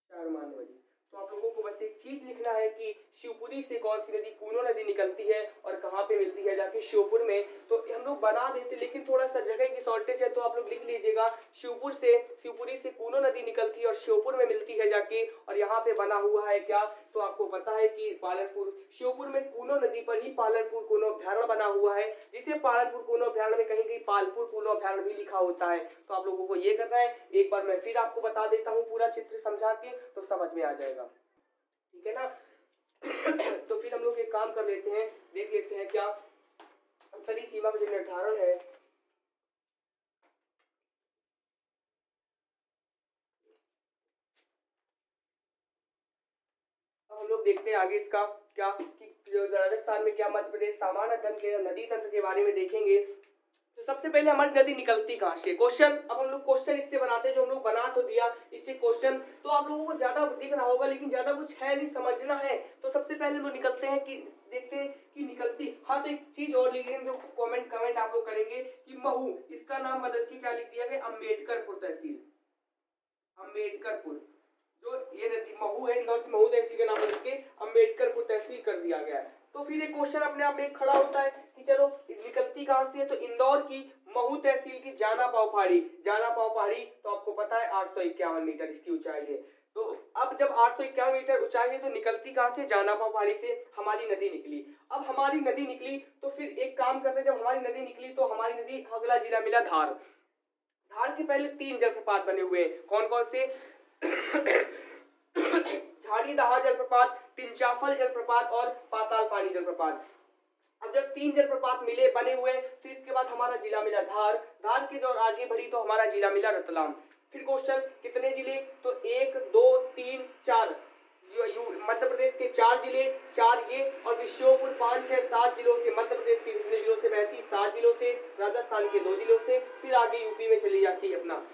चारमान्यवती। तो आप लोगों को बस एक चीज लिखना है कि शिवपुरी से कौन सी नदी? कूनो नदी निकलती है और कहाँ पे मिलती है? जाके श्योपुर में। तो हम लोग बना देते, लेकिन थोड़ा सा जगह की शॉर्टेज है, तो आप लोग लिख लीजिएगा शिवपुरी से कूनो नदी निकलती है और श्योपुर में मिलती है जाके। और यहाँ पे बना हुआ है क्या? तो आपको पता है कि पालनपुर, श्योपुर में कूनो नदी पर ही पालनपुर कूनो अभ्यारण्य बना हुआ है, जिसे पालनपुर कूनो अभ्यारण्य में कहीं कहीं पालपुर कूनो अभ्यारण्य भी लिखा होता है। तो आप लोगों को ये करना है। एक बार मैं फिर आपको बता देता हूँ पूरा चित्र समझा के, तो समझ में आ जाएगा, ठीक है ना। तो फिर हम लोग एक काम कर लेते हैं, देख लेते हैं क्या अंतरी सीमा का जो निर्धारण है। अब हम लोग देखते हैं आगे इसका क्या कि राजस्थान में क्या मध्य प्रदेश सामान्य अध्ययन के नदी तंत्र के बारे में देखेंगे। तो सबसे पहले हमारी नदी निकलती कहाँ से? क्वेश्चन। अब हम लोग क्वेश्चन इससे बनाते हैं, जो हम लोग बना तो दिया इससे क्वेश्चन। तो आप लोगों को ज्यादा दिख रहा होगा, लेकिन ज्यादा कुछ है नहीं, समझना है। तो सबसे पहले हम लोग निकलते हैं कि देखते हैं कि निकलती। हाँ, तो एक चीज और लिखेंगे, जो कमेंट आप लोग करेंगे कि महू, इसका नाम बदल के क्या लिख दिया गया? अम्बेडकरपुर तहसील। अम्बेडकरपुर, जो ये नदी महू है, इंदौर की महू तहसील का नाम बदल के अम्बेडकरपुर तहसील कर दिया गया है। तो फिर एक क्वेश्चन अपने आप में खड़ा होता है कि चलो निकलती कहां से है? तो इंदौर की महू तहसील की जाना पाव पहाड़ी। जाना पाव पहाड़ी तो आपको पता है 851 मीटर इसकी ऊंचाई है। तो अब जब 851 मीटर ऊंचाई है, तो निकलती कहां से? जाना पाव पहाड़ी से हमारी नदी निकली। अब हमारी नदी निकली तो फिर एक काम करते, जब हमारी नदी निकली तो हमारी नदी अगला जिला मिला धार। धार के पहले 3 जलप्रपात बने हुए हैं। कौन कौन से? झाड़ीदहा जलप्रपात, पिंचाफल जलप्रपात और पाताल पानी जलप्रपात। अब जब 3 जलप्रपात मिले बने हुए, फिर इसके बाद हमारा जिला मिला धार, धार के जो आगे बढ़ी तो हमारा जिला मिला रतलाम। फिर क्वेश्चन कितने जिले, तो 1 2 3 4 मध्य प्रदेश के 4 जिले, 4 ये, और फिर श्योपुर 5 6 7 जिलों से, मध्य प्रदेश के कितने जिलों से बहती, 7 जिलों से, राजस्थान के 2 जिलों से, फिर आगे यूपी में चली जाती है अपना।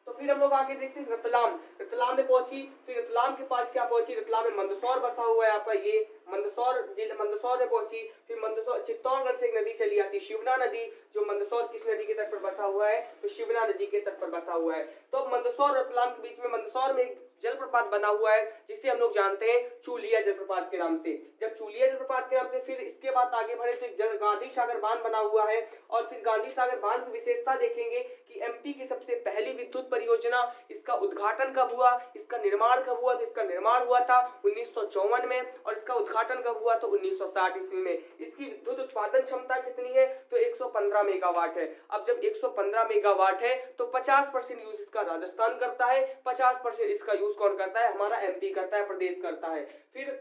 तो फिर हम लोग आगे देखते हैं रतलाम, रतलाम में पहुंची, फिर रतलाम के पास क्या पहुंची, रतलाम में मंदसौर बसा हुआ है आपका, ये मंदसौर मंदसौर में पहुंची। फिर मंदसौर चित्तौड़गढ़ से एक नदी चली आती है शिवना नदी, जो मंदसौर किस नदी के तट पर बसा हुआ है, तो शिवना नदी के तट पर बसा हुआ है। तो मंदसौर रतलाम के बीच में मंदसौर में एक जलप्रपात बना हुआ है जिसे हम लोग जानते हैं चूलिया जलप्रपात के नाम से। जब चूलिया जलप्रपात के नाम से, फिर इसके बाद आगे बढ़े तो एक गांधी सागर बांध बना हुआ है, और फिर गांधी सागर बांध की विशेषता देखेंगे कि एमपी की सबसे पहली विद्युत परियोजना, इसका उद्घाटन कब हुआ, इसका निर्माण कब हुआ, तो इसका निर्माण हुआ था 1954 में, और इसका उद्घाटन कब हुआ तो 1960 ईस्वी में। इसकी विद्युत उत्पादन क्षमता कितनी है, तो 115 मेगावाट है। अब जब 115 मेगावाट है तो 50% यूज इसका राजस्थान करता है, 50% इसका यूज कौन करता है, हमारा एमपी करता है, प्रदेश करता है। फिर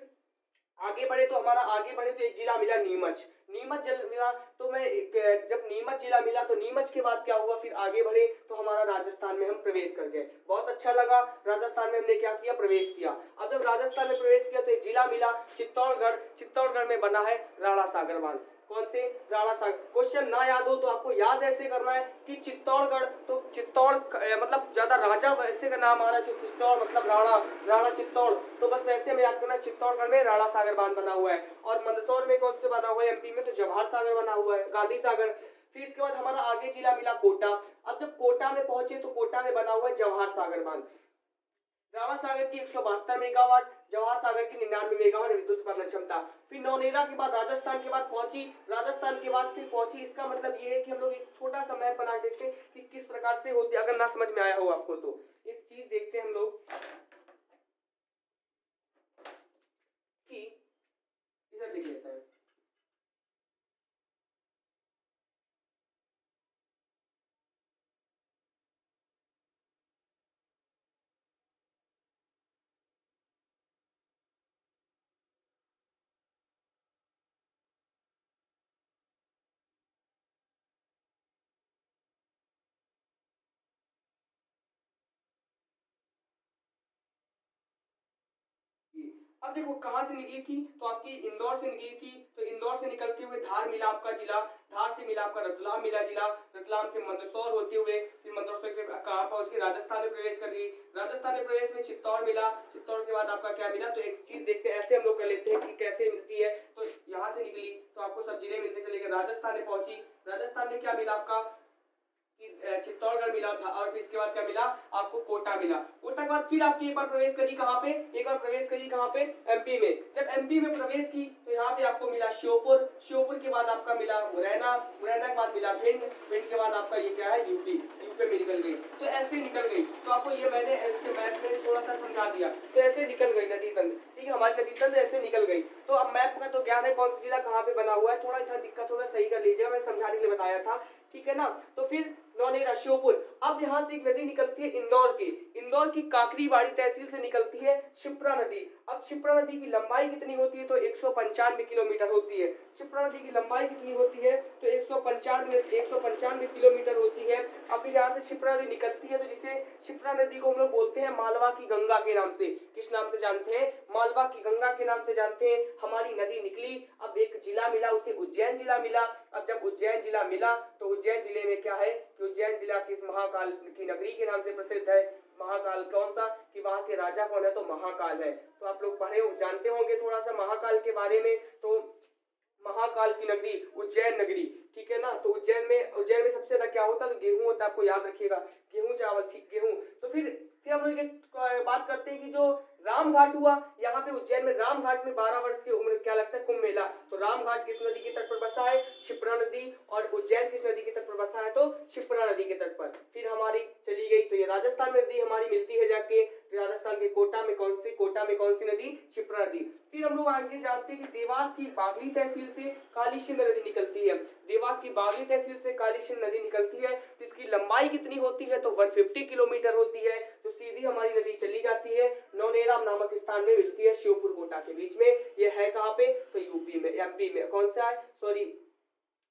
आगे बढ़े तो एक जिला मिला नीमच, नीमच जिला मिला। तो जब नीमच जिला मिला तो नीमच के बाद क्या हुआ, फिर आगे बढ़े तो हमारा राजस्थान में हम प्रवेश कर गए। बहुत अच्छा लगा, राजस्थान में हमने क्या किया, प्रवेश किया। अब जब राजस्थान में प्रवेश किया तो एक जिला मिला चित्तौड़गढ़, चित्तौड़गढ़ में बना है राणा सागर बांध। कौन से, राणा सागर। क्वेश्चन ना याद हो तो आपको याद ऐसे करना है कि चित्तौड़गढ़, तो चित्तौड़ मतलब ज्यादा राजा वैसे का नाम आ रहा है, जो चित्तौड़ मतलब राणा, राणा चित्तौड़, तो बस वैसे में याद करना है। चित्तौड़गढ़ में राणा सागर बांध बना हुआ है, और मंदसौर में कौन से बना हुआ है, एमपी में तो जवाहर सागर बना हुआ है, गांधी सागर। फिर इसके बाद हमारा आगे जिला मिला कोटा। अब जब कोटा में पहुंचे तो कोटा में बना हुआ है जवाहर सागर बांध। राणा सागर की 172 मेगावाट, जवाहर सागर की 99 मेगावाट विद्युत उत्पादन क्षमता। फिर नौनेरा के बाद राजस्थान के बाद पहुंची, राजस्थान के बाद फिर पहुंची। इसका मतलब ये है कि हम लोग एक छोटा सा मैप बना देते हैं कि किस प्रकार से होती है, अगर ना समझ में आया हो आपको तो एक चीज देखते हैं हम लोग कि इधर लिख लेते हैं। अब देखो कहां से निकली थी, तो आपकी इंदौर से निकली थी। तो इंदौर से निकलते हुए धार मिला आपका जिला, धार से मिला आपका रतलाम मिला जिला, रतलाम से मंदसौर होते हुए फिर मंदसौर के कहां पहुंच के राजस्थान में प्रवेश कर गई। राजस्थान में प्रवेश में चित्तौड़ मिला, चित्तौड़ के बाद आपका क्या मिला, तो एक चीज देखते हैं, ऐसे हम लोग कर लेते हैं कि कैसे मिलती है। तो यहाँ से निकली तो आपको सब जिले मिलते चले गए। राजस्थान में पहुंची, राजस्थान में क्या मिला आपका, चित्तौड़गढ़ मिला था, और फिर इसके बाद क्या मिला आपको, कोटा मिला। कोटा के बाद फिर आपकी एक बार प्रवेश करी कहाँ पे, एक बार प्रवेश करी कहाँ पे, एमपी में। जब एमपी में प्रवेश की तो यहाँ पे आपको मिला श्योपुर, श्योपुर के बाद आपका मिला मुरैना, मुरैना के बाद मिला भिंड, भिंड के बाद आपका ये क्या है, यूपी, यूपी में निकल गई। तो ऐसे निकल गई। तो आपको ये मैंने इसके मैप में थोड़ा सा समझा दिया। तो ऐसे निकल गई नदी तंत्र, ठीक है, हमारी नदी तंत्र ऐसे निकल गई। तो अब मैप का तो ज्ञान है, कौन सा जिला कहाँ पे बना हुआ है, थोड़ा इतना दिक्कत होगा, सही कर लीजिएगा, मैं समझाने के लिए बताया था, ठीक है ना। तो फिर नौनेरा, श्योपुर। अब यहाँ से एक नदी निकलती है इंदौर की, इंदौर की काकरीबाड़ी तहसील से निकलती है शिप्रा नदी। अब शिप्रा नदी की लंबाई कितनी होती है, तो 195 किलोमीटर होती है। शिप्रा नदी की लंबाई कितनी होती है, तो 195 किलोमीटर होती है। अब फिर यहाँ से शिप्रा नदी निकलती है, तो जिसे शिप्रा नदी को हम लोग बोलते हैं मालवा की गंगा के नाम से। किस नाम से जानते हैं, मालवा की गंगा के नाम से जानते हैं। हमारी नदी निकली, अब एक जिला मिला, उसे उज्जैन जिला मिला। अब जब उज्जैन जिला मिला तो उज्जैन जिले में क्या है कि उज्जैन जिला किस महाकाल की नगरी के नाम से प्रसिद्ध है। महाकाल कौन सा, कि वहां के राजा कौन है, तो महाकाल है। तो आप लोग पढ़े जानते होंगे थोड़ा सा महाकाल के बारे में। तो महाकाल की नगरी उज्जैन नगरी, ठीक है ना। तो उज्जैन में सबसे ज्यादा क्या होता है, तो गेहूं होता है, आपको याद रखिएगा, गेहूं चावल, ठीक, गेहूं। तो फिर हम लोग बात करते हैं कि जो रामघाट हुआ, यहाँ पे उज्जैन में रामघाट में 12 वर्ष की उम्र क्या लगता है, कुंभ मेला। तो रामघाट किस नदी के तट पर बसा है, शिप्रा नदी, और उज्जैन किस नदी के तट पर बसा है, तो शिप्रा नदी के तट पर। फिर हमारी चली गई तो ये राजस्थान में नदी हमारी मिलती है जाके राजस्थान के कोटा में कौन सी नदी, क्षिप्रा नदी। फिर हम लोग आगे जानते हैं कि देवास की बागली तहसील से कालीसिंध नदी निकलती है। देवास की बागली तहसील से कालीसिंध नदी निकलती है, जिसकी लंबाई कितनी होती है तो 150 किलोमीटर होती है, जो सीधी हमारी नदी चली जाती है नौनेरा नामक स्थान में मिलती है, श्योपुर कोटा के बीच में। यह है कहाँ पे तो यूपी में, एमपी में, कौन सा है सॉरी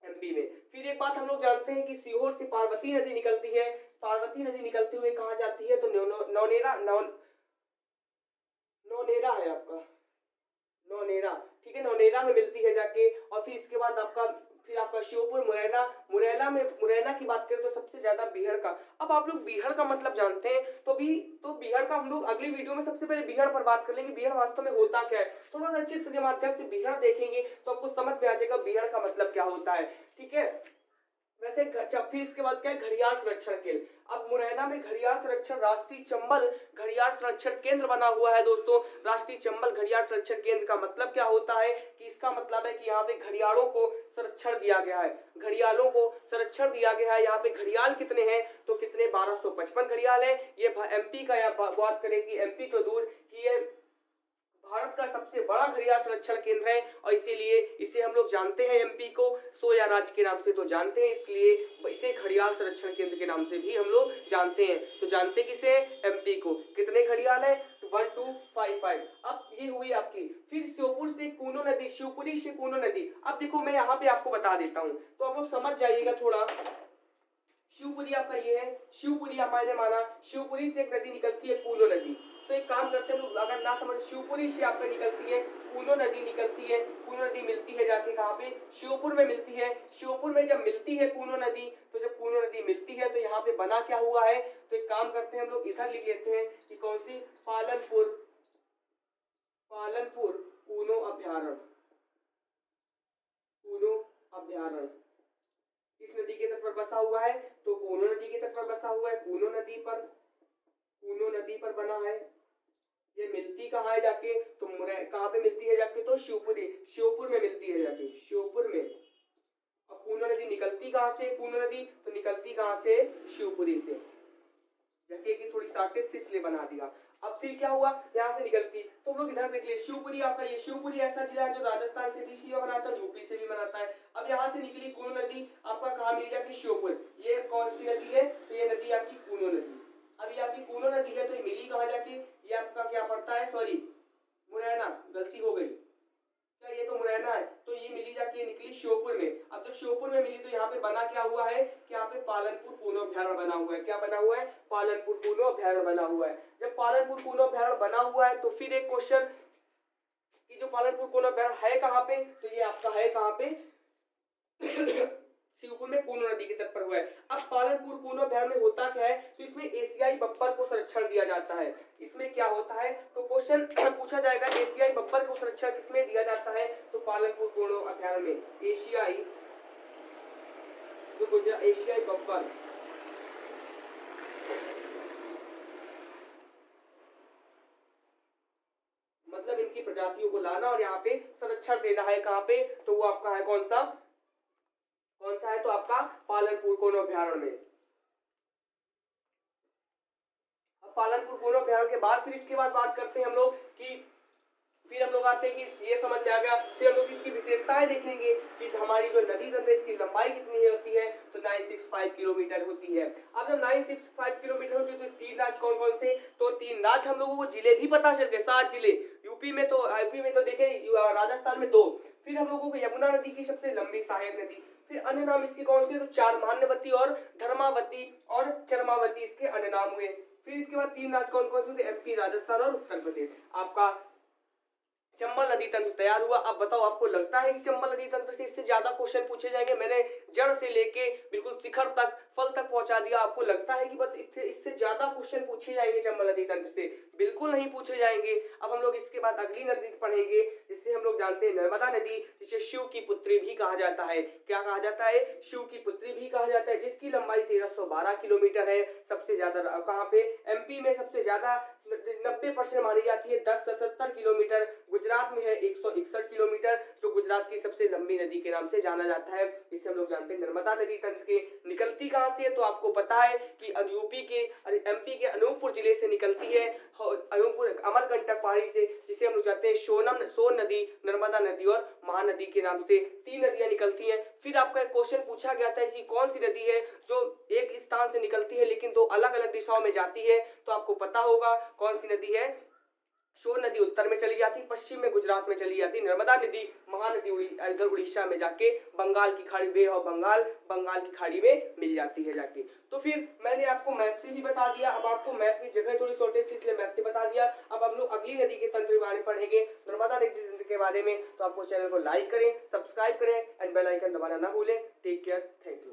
एमपी में। फिर एक बात हम लोग जानते हैं कि सीहोर से पार्वती नदी निकलती है। पार्वती नदी निकलते हुए कहाँ जाती है तो नौनेरा है आपका, नौनेरा, ठीक है, नौनेरा में मिलती है जाके। और फिर इसके बाद आपका श्योपुर, मुरैना की बात करें तो सबसे ज्यादा बीहड़ का। अब आप लोग बीहड़ का मतलब जानते हैं तो बीहड़ का हम लोग अगली वीडियो में सबसे पहले बीहड़ पर बात कर लेंगे। बीहड़ वास्तव में होता क्या है, थोड़ा सा चित्र के माध्यम से बीहड़ देखेंगे तो आपको समझ में आ जाएगा बीहड़ का मतलब क्या होता है, ठीक है। वैसे फिर इसके बाद क्या है घड़ियाल संरक्षण केंद्र। अब मुरैना में घड़ियाल संरक्षण राष्ट्रीय चंबल घड़ियाल संरक्षण केंद्र बना हुआ है दोस्तों। राष्ट्रीय चंबल घड़ियाल संरक्षण केंद्र का मतलब क्या होता है कि इसका मतलब है कि यहाँ पे घड़ियालों को संरक्षण दिया गया है, घड़ियालों को संरक्षण दिया गया है। यहाँ पे घड़ियाल कितने हैं तो कितने 1255 घड़ियाल है। ये एमपी का बात करें कि एमपी तो दूर कि ये भारत का सबसे बड़ा घड़ियाल संरक्षण केंद्र है और इसीलिए इसे हम लोग जानते हैं एमपी को सोया राज्य के नाम से तो जानते हैं, इसलिए इसे घड़ियाल संरक्षण केंद्र के नाम से भी हम लोग जानते हैं। तो जानते किसे एमपी को। कितने घड़ियाल है 1255। अब ये हुई आपकी। फिर श्योपुर से कूनो नदी, शिवपुरी से कूनो नदी। अब देखो मैं यहाँ पे आपको बता देता हूँ तो आप लोग समझ जाइएगा थोड़ा। शिवपुरी आपका ये है, शिवपुरी मैंने माना शिवपुरी से एक नदी निकलती है कूनो नदी। तो एक काम करते हैं लोग, अगर ना समझ, शिवपुरी से आपका निकलती है कूनो नदी निकलती है। कूनो नदी मिलती है जाके कहाँ पे श्योपुर में मिलती है। श्योपुर में जब मिलती है कूनो नदी तो जब कूनो नदी मिलती है तो यहाँ पे बना क्या हुआ है तो एक काम करते हैं हम लोग इधर लिख लेते हैं कि कौन सी पालनपुर कूनो अभ्यारण्य, कूनो अभ्यारण्य इस नदी के तट पर बसा हुआ है। तो कूनो नदी के तट पर बसा हुआ है, कूनो नदी पर बना है। ये मिलती कहाँ है जाके तो कहाँ पे मिलती है जाके तो श्योपुर में मिलती है जाके, श्योपुर में। अब कूनो नदी निकलती कहाँ से, कूनो नदी तो निकलती कहाँ से शिवपुरी से। जगह की थोड़ी शॉर्टेज थी इसलिए बना दिया। अब फिर क्या हुआ यहाँ से निकलती तो हम लोग इधर देख लिए शिवपुरी आपका, ये शिवपुरी ऐसा जिला है जो राजस्थान से भी सीमा बनाता है, यूपी से भी बनाता है। अब यहाँ से निकली कूनो नदी आपका कहाँ मिली जाके श्योपुर। ये कौन सी नदी है तो ये नदी आपकी कूनो नदी। अब ये आपकी कूनो नदी है तो ये मिली कहाँ जाके, ये आपका क्या पड़ता है सॉरी मुरैना, गलती हो गई क्या, ये तो मुरैना है तो ये मिली जाके निकली श्योपुर में। अब जब श्योपुर में मिली तो यहाँ पे बना क्या हुआ है कि यहाँ पे पालनपुर कूनो अभ्यारण्य बना हुआ है। क्या बना हुआ है पालनपुर कूनो अभ्यारण्य बना हुआ है। जब पालनपुर कूनो अभ्यारण्य बना हुआ है तो फिर एक क्वेश्चन कि जो पालनपुर कूनो अभ्यारण्य है कहाँ पे तो ये आपका है कहाँ पे शिवपुर में कूनो नदी के तट पर हुआ है। अब पालनपुर कूनो अभ्यारण्य में होता क्या है तो इसमें एशियाई बब्बर को संरक्षण दिया जाता है। इसमें क्या होता है तो क्वेश्चन पूछा जाएगा एशियाई बब्बर को संरक्षण किसमें दिया जाता है तो पालनपुर कूनो अभ्यारण्य में एशियाई बब्बर मतलब इनकी प्रजातियों को लाना और यहाँ पे संरक्षण देना है कहाँ पे तो वो आपका है कौन सा है तो आपका पालनपुर कूनो अभ्यारण्य में। अब पालनपुर कूनो अभ्यारण्य के बाद फिर इसके बाद बात करते हैं हम लोग कि फिर हम लोग आते हैं कि ये समझ में आ गया। फिर हम लोग इसकी विशेषताएं देखेंगे कि हमारी जो नदी तंत्र है इसकी लंबाई कितनी होती है तो 965 किलोमीटर होती है। अब जब 965 किलोमीटर होती है तो तीन राज्य कौन कौन से तो तीन राज्य हम लोगों को जिले भी पता चल गए 7 जिले। यूपी में तो देखे राजस्थान में 2। फिर हम लोगों को यमुना नदी की सबसे लंबी सहायक नदी। फिर अन्य नाम इसके कौन से तो 4 महानवती और धर्मावती और चरमावती इसके अन्य नाम हुए। फिर इसके बाद 3 राज्य कौन कौन से एमपी, राजस्थान और उत्तर प्रदेश। आपका चंबल नदी तंत्र तैयार हुआ। अब बताओ आपको लगता है कि चंबल नदी तंत्र से इससे ज्यादा क्वेश्चन पूछे जाएंगे। मैंने जड़ से लेके बिल्कुल शिखर तक फल तक पहुंचा दिया। आपको लगता है कि बस इससे ज्यादा क्वेश्चन पूछे जाएंगे चंबल नदी तंत्र से? बिल्कुल नहीं पूछे जाएंगे। अब हम लोग इसके बाद अगली नदी पढ़ेंगे जिससे हम लोग जानते हैं नर्मदा नदी, जिसे शिव की पुत्री भी कहा जाता है। क्या कहा जाता है? शिव की पुत्री भी कहा जाता है, जिसकी लंबाई 1312 किलोमीटर है। सबसे ज्यादा कहाँ पे? एमपी में सबसे ज्यादा 90% मानी जाती है 10 से 70 किलोमीटर। गुजरात में है 161 किलोमीटर, जो गुजरात की सबसे लंबी नदी के नाम से जाना जाता है। इसे हम लोग जानते हैं नर्मदा नदी तंत्र के। निकलती कहाँ कहाँ से है, तो आपको पता है कि यूपी के एमपी के अनूपपुर जिले से निकलती है, अनूपपुर अमरकंटक पहाड़ी से, जिसे हम लोग जानते हैं सोन नदी, नर्मदा नदी और महानदी के नाम से 3 नदियां निकलती हैं। फिर आपका एक क्वेश्चन पूछा गया था, ऐसी कौन सी नदी है जो एक स्थान से निकलती है लेकिन 2 अलग अलग दिशाओं में जाती है, तो आपको पता होगा कौन सी नदी है। सोन नदी उत्तर में चली जाती, पश्चिम में गुजरात में चली जाती, नर्मदा नदी महानदी इधर उड़ीसा में जाके बंगाल की खाड़ी, वे ऑफ बंगाल की खाड़ी में मिल जाती है जाके। तो फिर मैंने आपको मैप से भी बता दिया, अब आपको मैप की जगह थोड़ी शॉर्टेज थी इसलिए मैप से बता दिया। अब हम लोग अगली नदी के तंत्र के बारे में पढ़ेंगे, नर्मदा नदी तंत्र के बारे में। तो आपको चैनल को लाइक करें, सब्सक्राइब करें एंड बेल आइकन दबाना ना भूलें। Take care, thank you.